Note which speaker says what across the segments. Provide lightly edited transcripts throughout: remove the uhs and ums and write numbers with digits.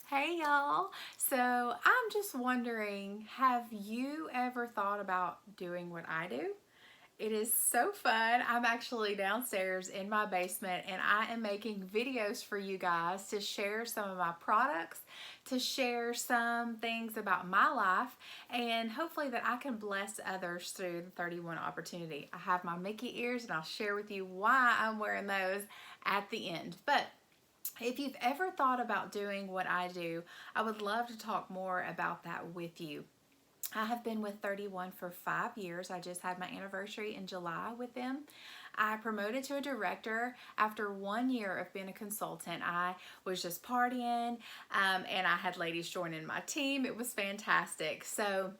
Speaker 1: Hey y'all. So I'm just wondering, have you ever thought about doing what I do? It is so fun. I'm actually downstairs in my basement and I am making videos for you guys to share some of my products, to share some things about my life, and hopefully that I can bless others through the 31 opportunity. I have my Mickey ears and I'll share with you why I'm wearing those at the end. But if you've ever thought about doing what I do, I would love to talk more about that with you. I have been with 31 for 5 years. I just had my anniversary in July with them. I promoted to a director after 1 year of being a consultant. I was just partying and I had ladies joining my team. It was fantastic. So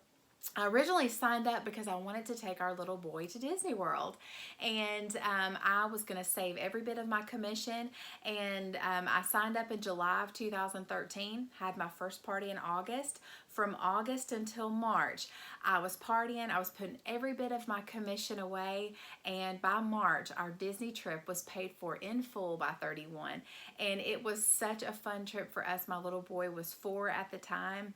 Speaker 1: I originally signed up because I wanted to take our little boy to Disney World, and I was going to save every bit of my commission, and I signed up in July of 2013, had my first party in August. From August until March, I was partying, I was putting every bit of my commission away, and by March, our Disney trip was paid for in full by 31, and it was such a fun trip for us. My little boy was 4 at the time,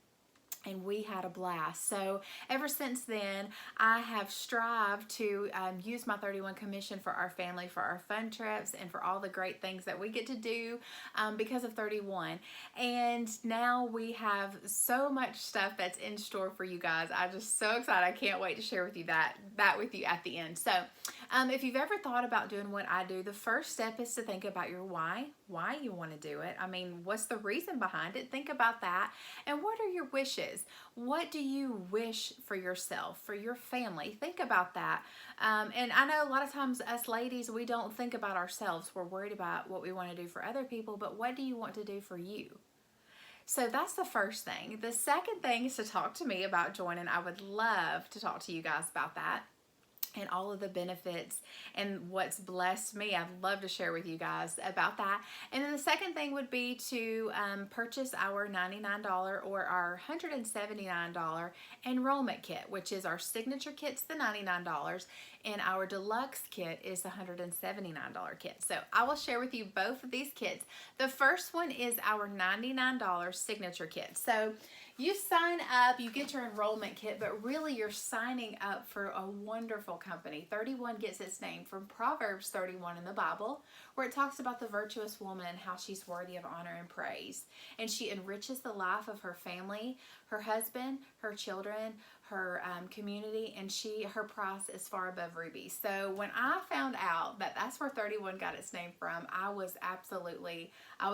Speaker 1: and we had a blast. So ever since then, I have strived to use my 31 commission for our family, for our fun trips, and for all the great things that we get to do because of 31. And now we have so much stuff that's in store for you guys. I'm just so excited. I can't wait to share with you that with you at the end. So if you've ever thought about doing what I do, the first step is to think about your why you want to do it. I mean, what's the reason behind it? Think about that. And what are your wishes? What do you wish for yourself, for your family? Think about that. And I know a lot of times us ladies, we don't think about ourselves. We're worried about what we want to do for other people, but what do you want to do for you? So that's the first thing. The second thing is to talk to me about joining. I would love to talk to you guys about that and all of the benefits and what's blessed me. I'd love to share with you guys about that. And then the second thing would be to purchase our $99 or our $179 enrollment kit, which is our signature kit's the $99 and our deluxe kit is the $179 kit. So I will share with you both of these kits. The first one is our $99 signature kit. So you sign up, you get your enrollment kit, but really you're signing up for a wonderful company. 31 gets its name from Proverbs 31 in the Bible, where it talks about the virtuous woman and how she's worthy of honor and praise. And she enriches the life of her family, her husband, her children, her community, and her price is far above rubies. So when I found out that that's where 31 got its name from, I was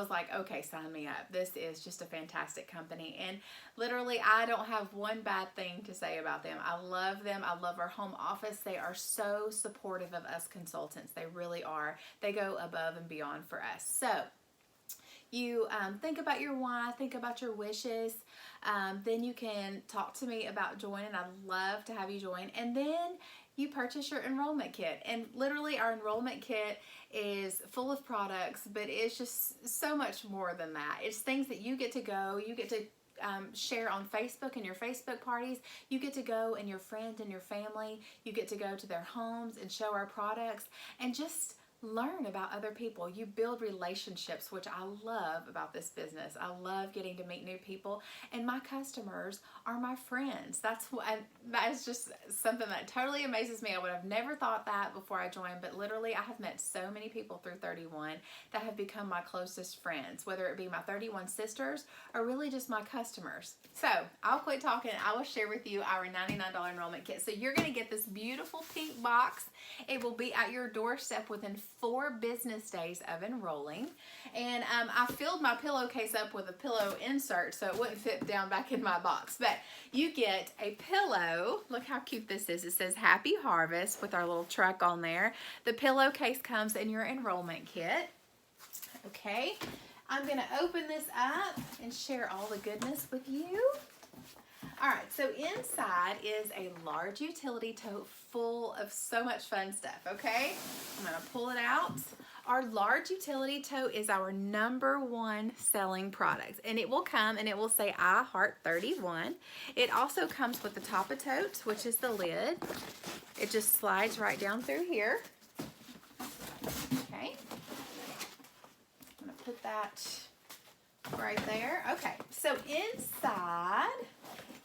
Speaker 1: like, okay, sign me up. This is just a fantastic company. And literally, I don't have one bad thing to say about them. I love them. I love our home office. They are so supportive of us consultants. They really are. They go above and beyond for us. So you think about your why, think about your wishes. Then you can talk to me about joining. I'd love to have you join. And then you purchase your enrollment kit. And literally our enrollment kit is full of products, but it's just so much more than that. It's things that you get to go, you get to share on Facebook and your Facebook parties. You get to go and your friends and your family, you get to go to their homes and show our products and just learn about other people. You build relationships, which I love about this business. I love getting to meet new people, and my customers are my friends. That is just something that totally amazes me. I would have never thought that before I joined, but literally I have met so many people through 31 that have become my closest friends, whether it be my 31 sisters or really just my customers. So I'll quit talking. I will share with you our $99 enrollment kit. So you're going to get this beautiful pink box. It will be at your doorstep within 4 business days of enrolling. And I filled my pillowcase up with a pillow insert so it wouldn't fit down back in my box. But you get a pillow. Look how cute this is. It says Happy Harvest with our little truck on there. The pillowcase comes in your enrollment kit. Okay, I'm going to open this up and share all the goodness with you. All right, so inside is a large utility tote full of so much fun stuff, okay? I'm gonna pull it out. Our large utility tote is our #1 selling product, and it will come and it will say I Heart 31. It also comes with the top of totes, which is the lid. It just slides right down through here. Okay, I'm gonna put that right there. Okay, so inside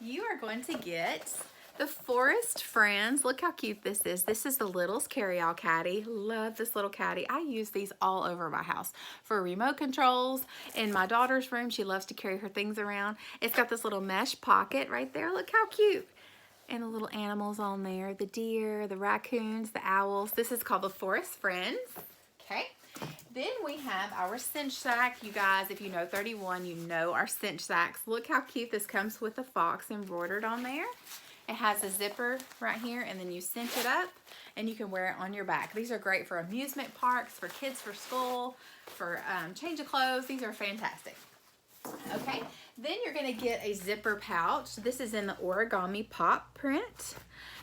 Speaker 1: you are going to get the Forest Friends. Look how cute this is. This is the Littles carry-all caddy. Love this little caddy. I use these all over my house for remote controls. In my daughter's room, she loves to carry her things around. It's got this little mesh pocket right there. Look how cute. And the little animals on there, the deer, the raccoons, the owls. This is called the Forest Friends. Okay. Then we have our Cinch Sack. You guys, if you know 31, you know our Cinch Sacks. Look how cute this comes with a fox embroidered on there. It has a zipper right here, and then you cinch it up, and you can wear it on your back. These are great for amusement parks, for kids for school, for change of clothes. These are fantastic. Okay, then you're going to get a zipper pouch. This is in the origami pop print.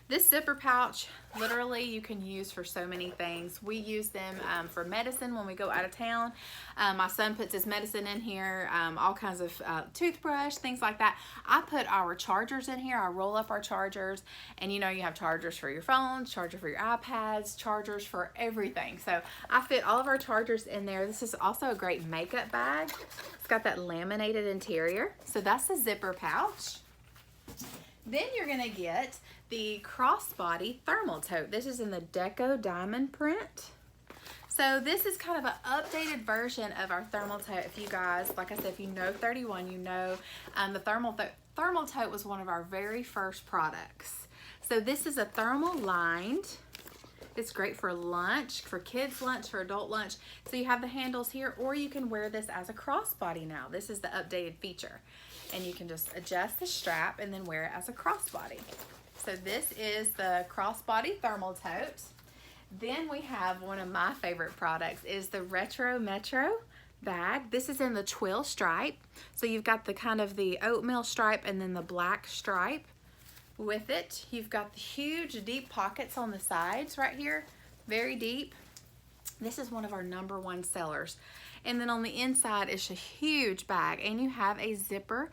Speaker 1: This zipper pouch, literally, you can use for so many things. We use them for medicine when we go out of town. My son puts his medicine in here, all kinds of toothbrush, things like that. I put our chargers in here. I roll up our chargers, and you know you have chargers for your phones, charger for your iPads, chargers for everything. So I fit all of our chargers in there. This is also a great makeup bag. It's got that laminated interior. So that's the zipper pouch. Then you're gonna get the Crossbody thermal tote. This is in the Deco diamond print. So this is kind of an updated version of our thermal tote. If you guys, like I said, if you know 31, you know the thermal tote was one of our very first products. So this is a thermal lined. It's great for lunch, for kids lunch, for adult lunch. So you have the handles here, or you can wear this as a crossbody now. This is the updated feature. And you can just adjust the strap and then wear it as a crossbody. So this is the Crossbody thermal tote. Then we have one of my favorite products is the Retro Metro bag. This is in the twill stripe. So you've got the kind of the oatmeal stripe and then the black stripe with it. You've got the huge deep pockets on the sides right here, very deep. This is one of our #1 sellers. And then on the inside is a huge bag, and you have a zipper,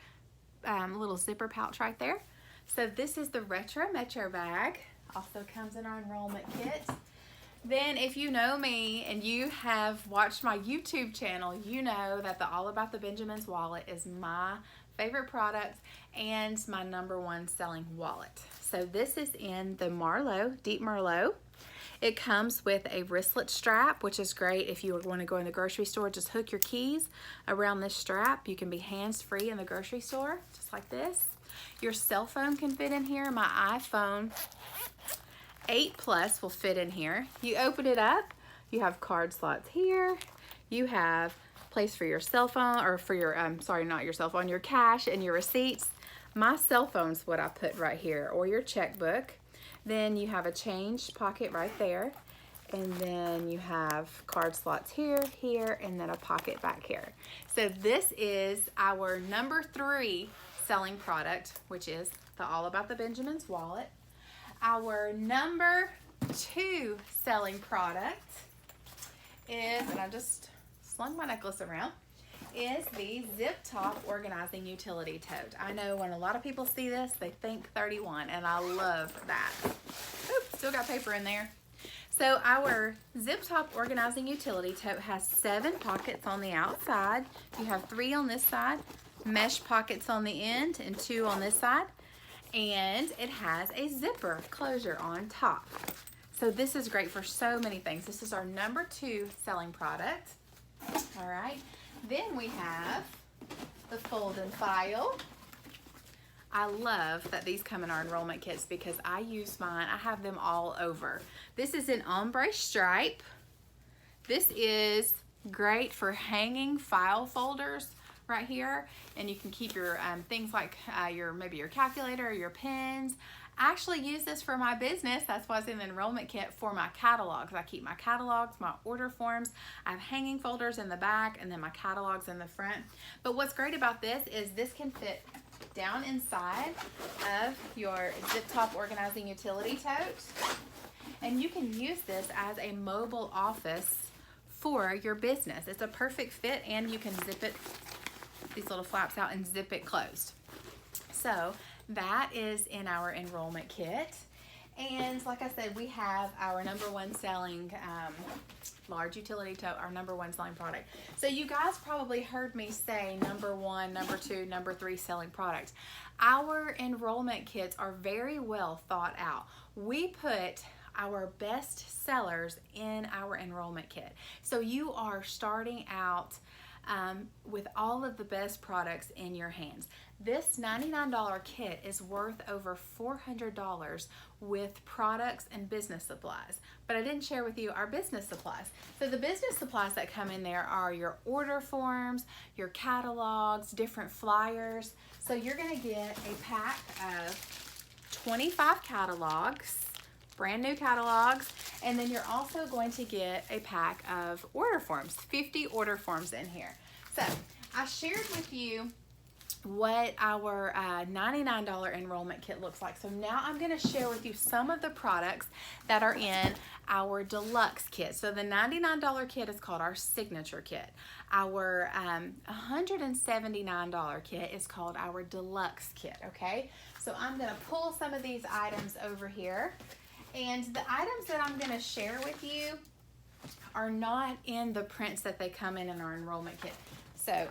Speaker 1: little zipper pouch right there. So this is the Retro Metro bag. Also comes in our enrollment kit. Then if you know me and you have watched my YouTube channel, you know that the All About the Benjamins wallet is my favorite product and my #1 selling wallet. So this is in the Marlowe, Deep Merlot. It comes with a wristlet strap, which is great if you want to go in the grocery store. Just hook your keys around this strap. You can be hands-free in the grocery store, just like this. Your cell phone can fit in here. My iPhone 8 Plus will fit in here. You open it up, you have card slots here. You have place for your cell phone, or for your, sorry, not your cell phone, your cash and your receipts. My cell phone's what I put right here, or your checkbook. Then you have a change pocket right there. And then you have card slots here, here, and then a pocket back here. So this is our #3 selling product, which is the All About the Benjamins wallet. Our #2 selling product is, and I just slung my necklace around, is the Zip Top Organizing Utility Tote. I know when a lot of people see this, they think 31, and I love that. Oops, still got paper in there. So our Zip Top Organizing Utility Tote has 7 pockets on the outside. You have 3 on this side, mesh pockets on the end, and 2 on this side. And it has a zipper closure on top. So this is great for so many things. This is our #2 selling product. All right. Then we have the Fold and File. I love that these come in our enrollment kits because I use mine. I have them all over. This is an ombre stripe. This is great for hanging file folders right here, and you can keep your things like maybe your calculator or your pens. I actually use this for my business. That's why it's in the enrollment kit, for my catalogs. I keep my catalogs, my order forms. I have hanging folders in the back and then my catalogs in the front. But what's great about this is this can fit down inside of your Zip Top Organizing Utility Tote. And you can use this as a mobile office for your business. It's a perfect fit, and you can zip it, these little flaps out, and zip it closed. So that is in our enrollment kit. And like I said, we have our #1 selling large utility tote, our #1 selling product. So you guys probably heard me say #1, #2, #3 selling product. Our enrollment kits are very well thought out. We put our best sellers in our enrollment kit. So you are starting out with all of the best products in your hands. This $99 kit is worth over $400 with products and business supplies. But I didn't share with you our business supplies. So the business supplies that come in there are your order forms, your catalogs, different flyers. So you're going to get a pack of 25 catalogs, brand new catalogs, and then you're also going to get a pack of order forms, 50 order forms in here. So I shared with you what our $99 enrollment kit looks like. So now I'm going to share with you some of the products that are in our deluxe kit. So the $99 kit is called our signature kit. Our $179 kit is called our deluxe kit, okay? So I'm going to pull some of these items over here. And the items that I'm going to share with you are not in the prints that they come in our enrollment kit. So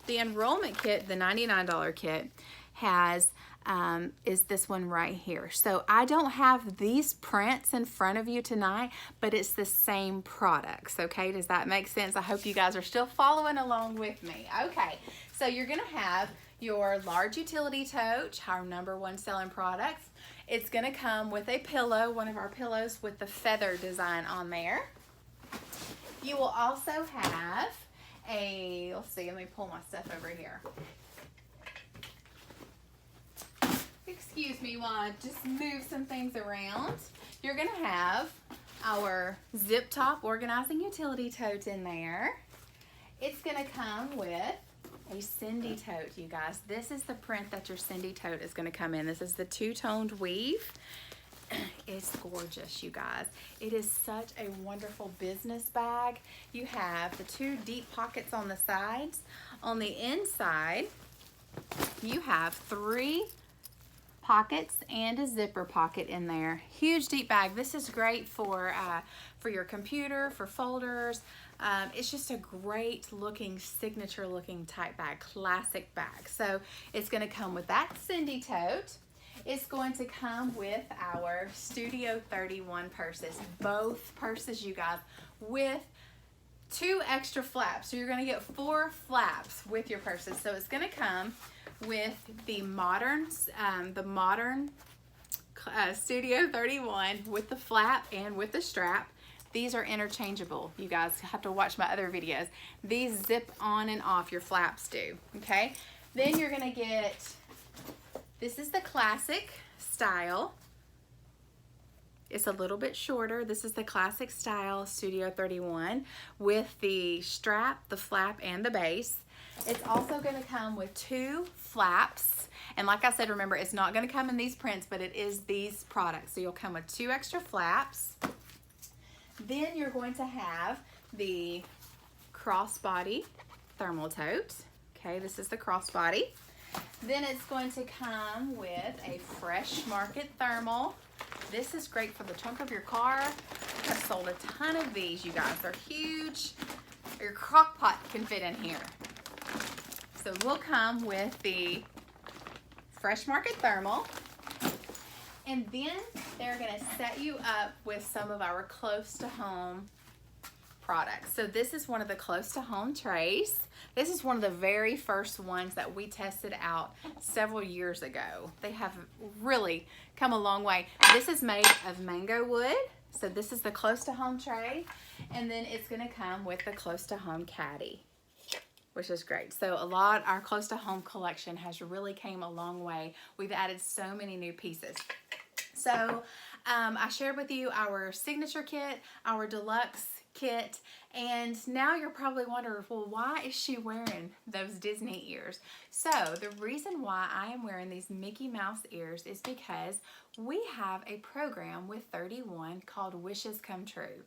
Speaker 1: the enrollment kit, the $99 kit, has is this one right here. So I don't have these prints in front of you tonight, but it's the same products, okay? Does that make sense? I hope you guys are still following along with me. Okay, so you're gonna have your large utility tote, our #1 selling products. It's gonna come with a pillow, one of our pillows with the feather design on there. You will also have let's see, let me pull my stuff over here. Excuse me while I just move some things around. You're gonna have our zip top organizing utility tote in there. It's gonna come with a Cindy tote, you guys. This is the print that your Cindy tote is gonna come in. This is the two-toned weave. It's gorgeous, you guys. It is such a wonderful business bag. You have the 2 deep pockets on the sides. On the inside, you have 3 pockets and a zipper pocket in there. Huge deep bag. This is great for your computer, for folders. It's just a great looking, signature looking type bag, classic bag. So it's going to come with that Cindy tote. It's going to come with our Studio 31 purses. Both purses, you guys, with 2 extra flaps. So you're going to get 4 flaps with your purses. So it's going to come with the modern Studio 31 with the flap and with the strap. These are interchangeable. You guys have to watch my other videos. These zip on and off, your flaps do, okay? Then you're going to get, this is the classic style. It's a little bit shorter. This is the classic style Studio 31 with the strap, the flap, and the base. It's also going to come with 2 flaps. And like I said, remember, it's not going to come in these prints, but it is these products. So you'll come with 2 extra flaps. Then you're going to have the Crossbody thermal tote. Okay, this is the Crossbody. Then it's going to come with a Fresh Market thermal. This is great for the trunk of your car. I've sold a ton of these, you guys. They're huge. Your crock pot can fit in here. So we'll come with the Fresh Market thermal. And then they're going to set you up with some of our close to home products. So this is one of the close to home trays. This is one of the very first ones that we tested out several years ago. They have really come a long way. This is made of mango wood. So this is the close to home tray. And then it's going to come with the close to home caddy, which is great. So our close to home collection has really came a long way. We've added so many new pieces. So I shared with you our signature kit, our deluxe kit, and now you're probably wondering, well, why is she wearing those Disney ears? So the reason why I am wearing these Mickey Mouse ears is because we have a program with 31 called Wishes Come True.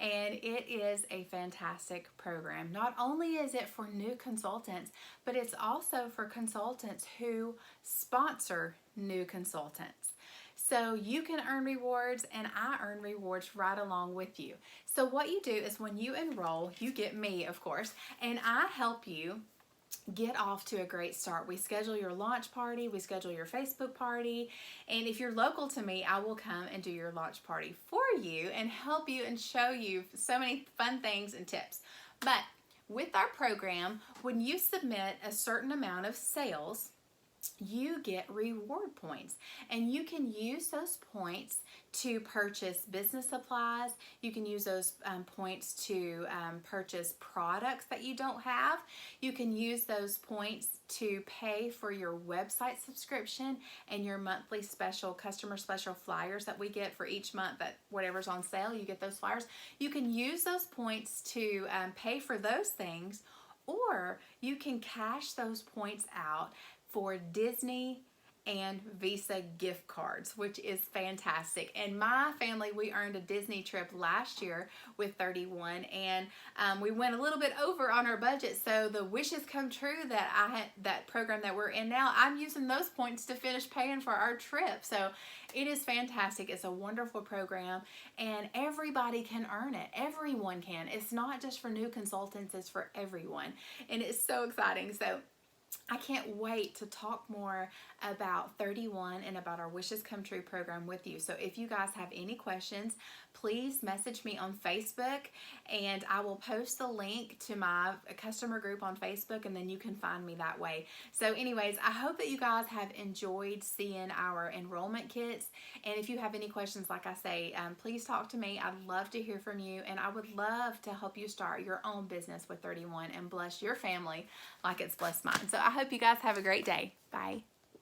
Speaker 1: And it is a fantastic program. Not only is it for new consultants, but it's also for consultants who sponsor new consultants. So you can earn rewards and I earn rewards right along with you. So what you do is when you enroll, you get me, of course, and I help you get off to a great start. We schedule your launch party, we schedule your Facebook party, and if you're local to me, I will come and do your launch party for you and help you and show you so many fun things and tips. But with our program, when you submit a certain amount of sales, you get reward points, and you can use those points to purchase business supplies. You can use those points to purchase products that you don't have. You can use those points to pay for your website subscription and your monthly special customer special flyers that we get for each month. That whatever's on sale, you get those flyers. You can use those points to pay for those things, or you can cash those points out for Disney and Visa gift cards, which is fantastic. And my family, we earned a Disney trip last year with 31, and we went a little bit over on our budget. So the wishes come true that I had, that program that we're in now, I'm using those points to finish paying for our trip. So it is fantastic. It's a wonderful program, and everybody can earn it. Everyone can. It's not just for new consultants, it's for everyone. And it's so exciting. So I can't wait to talk more about 31 and about our Wishes Come True program with you. So if you guys have any questions, please message me on Facebook, and I will post the link to my customer group on Facebook, and then you can find me that way. So anyways, I hope that you guys have enjoyed seeing our enrollment kits. And if you have any questions, like I say, please talk to me. I'd love to hear from you, and I would love to help you start your own business with 31 and bless your family like it's blessed mine. So I hope you guys have a great day. Bye.